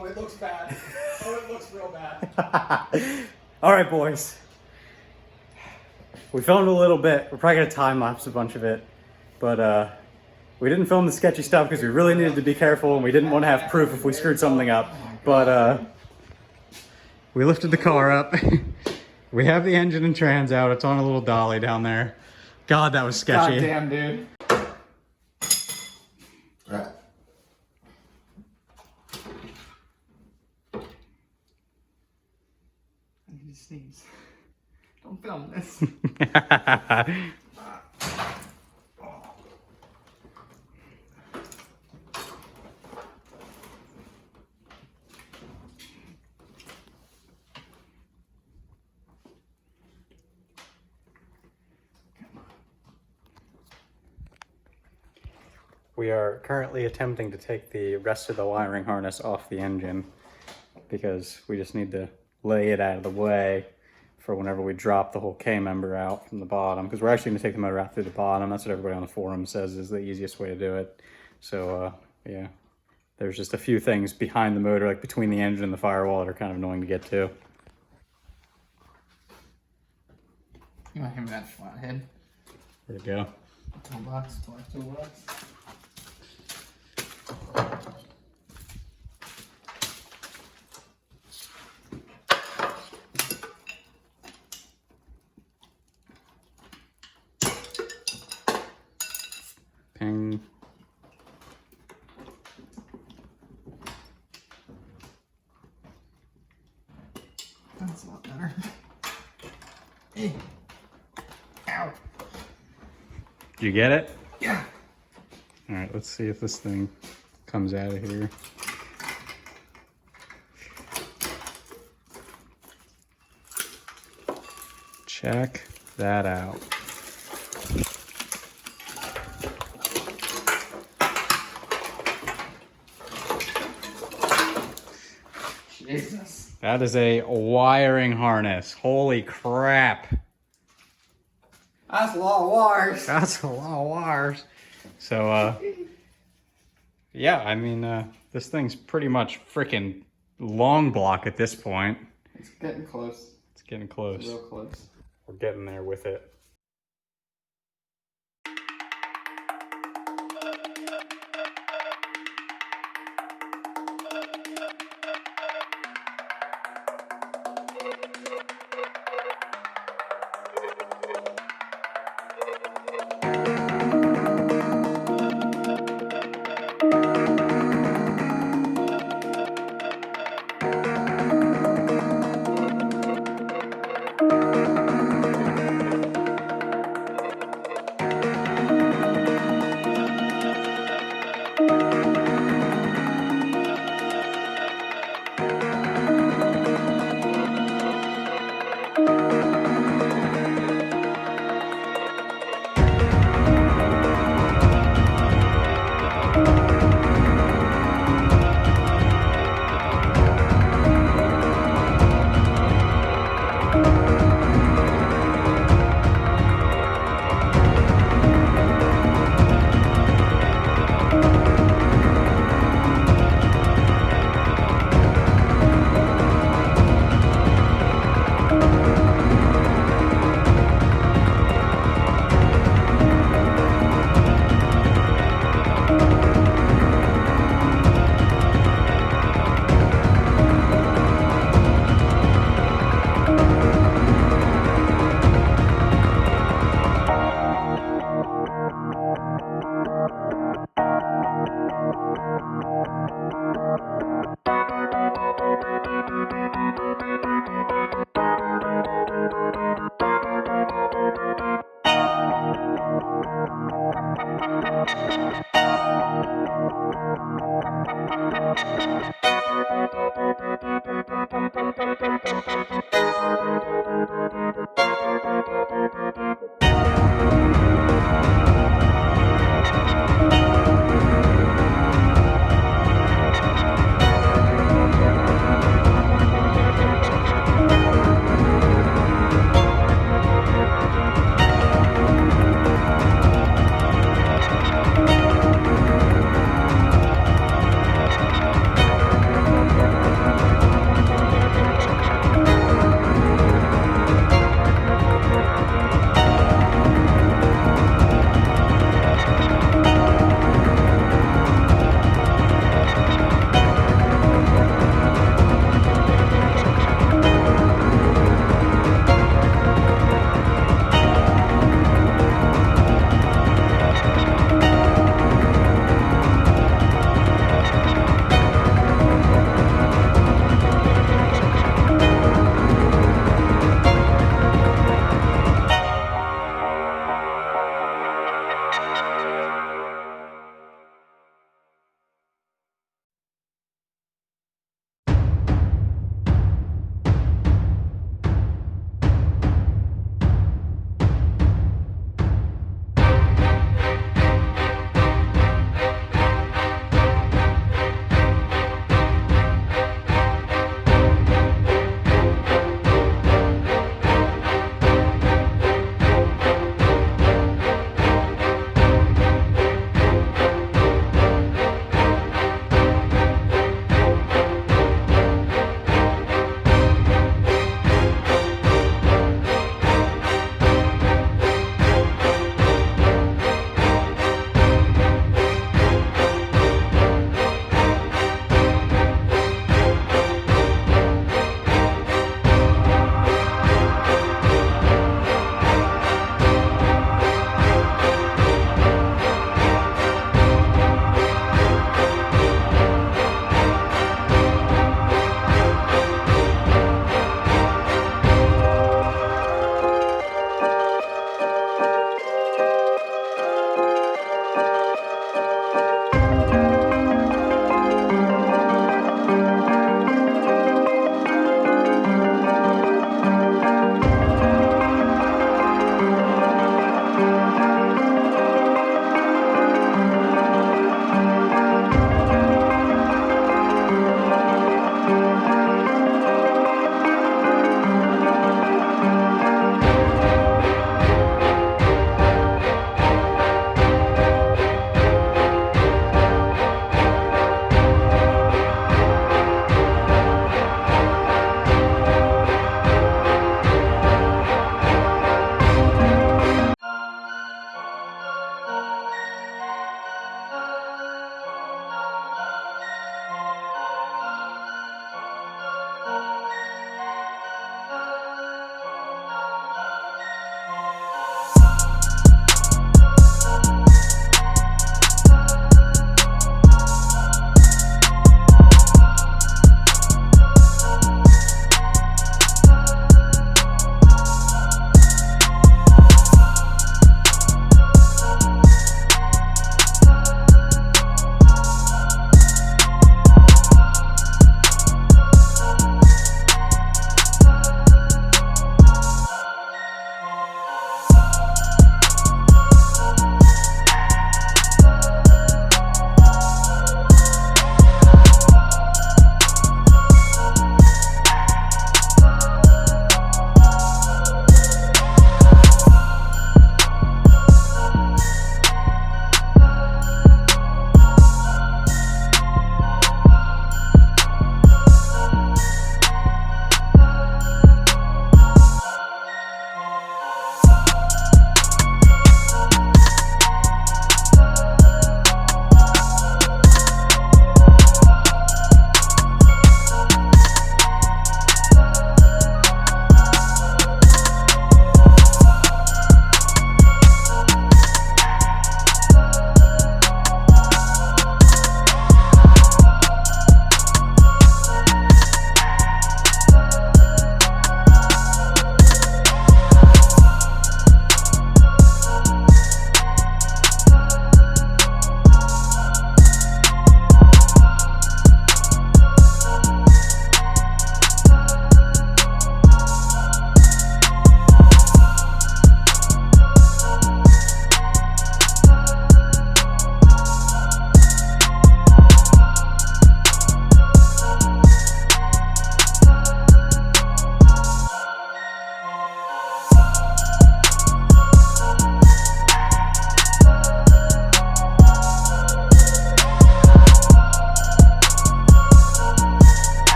Oh, it looks bad. Oh, it looks real bad. All right, boys. We filmed a little bit. We're probably gonna time lapse a bunch of it, but we didn't film the sketchy stuff because we really needed to be careful and we didn't want to have proof if we screwed something up. But we lifted the car up. We have the engine and trans out. It's on a little dolly down there. God, that was sketchy. God damn, dude. Right. I need to sneeze. Don't film this. We are currently attempting to take the rest of the wiring harness off the engine because we just need to lay it out of the way for whenever we drop the whole K-member out from the bottom, because we're actually going to take the motor out through the bottom. That's what everybody on the forum says is the easiest way to do it. So yeah, there's just a few things behind the motor, like between the engine and the firewall, that are kind of annoying to get to. You want him that flathead? There we go. Toolbox, toolbox. Ping. That's a lot better. Hey. Ow. Did you get it? Yeah. All right, let's see if this thing comes out of here. Check that out. Jesus. That is a wiring harness. Holy crap. That's a lot of wires. That's a lot of wires. So, yeah, I mean, this thing's pretty much freaking long block at this point. It's getting close. It's getting close. It's real close. We're getting there with it.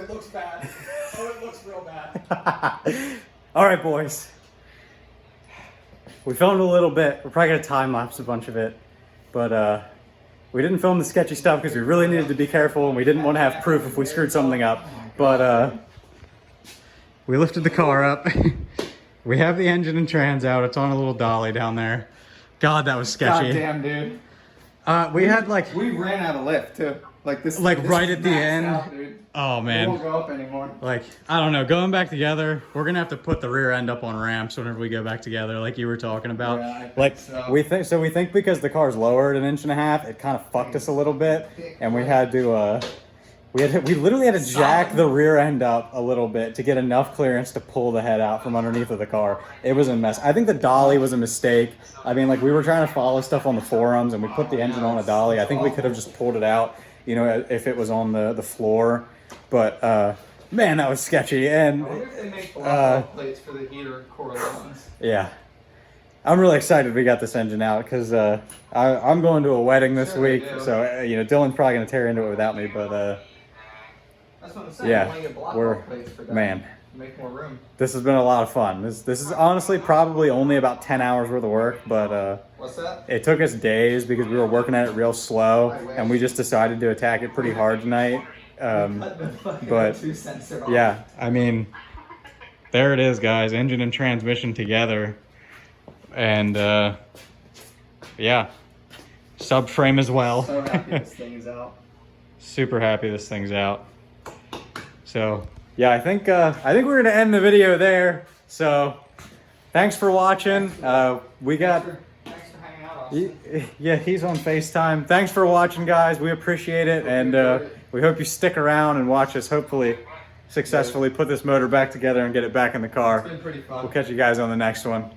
it looks bad. Oh, it looks real bad. All right, boys. We filmed a little bit. We're probably gonna time lapse a bunch of it, but we didn't film the sketchy stuff because we really needed to be careful and we didn't want to have proof if we screwed something up. But we lifted the car up. We have the engine and trans out. It's on a little dolly down there. God, that was sketchy. God damn, dude. We had like We ran out of lift too. Like this. Like this right is at the maxed end? out, dude. oh It man. won't go up anymore. Like, I don't know, going back together, we're gonna have to put the rear end up on ramps whenever we go back together, like you were talking about. Yeah, I think like, so. we think because the car's lowered an inch and a half, it kind of fucked us a little bit, and we had to, we literally had to jack the rear end up a little bit to get enough clearance to pull the head out from underneath of the car. It was a mess. I think the dolly was a mistake. I mean, like, we were trying to follow stuff on the forums, and we put the engine on a dolly. I think we could have just pulled it out, you know, if it was on the floor. But man, that was sketchy. And I wonder if they make block plates for the heater correlations. yeah, I'm really excited we got this engine out because I'm going to a wedding this Sure they week, do. so you know, Dylan's probably gonna tear into it without me. But That's what I'm saying. yeah, I want to get block we're plates for that. man. Make more room. This has been a lot of fun. This is honestly probably only about 10 hours worth of work, but What's that? it took us days because we were working at it real slow, and we just decided to attack it pretty hard tonight. But 2 cents off. yeah, I mean, there it is, guys. Engine and transmission together, and yeah, subframe as well. So happy this thing is out. Super happy this thing's out. So yeah, I think we're gonna end the video there. So thanks for watching. We got. Thanks for hanging out, Austin. Yeah, he's on FaceTime. Thanks for watching, guys. We appreciate it, and we hope you stick around and watch us hopefully successfully put this motor back together and get it back in the car. It's been pretty fun. We'll catch you guys on the next one.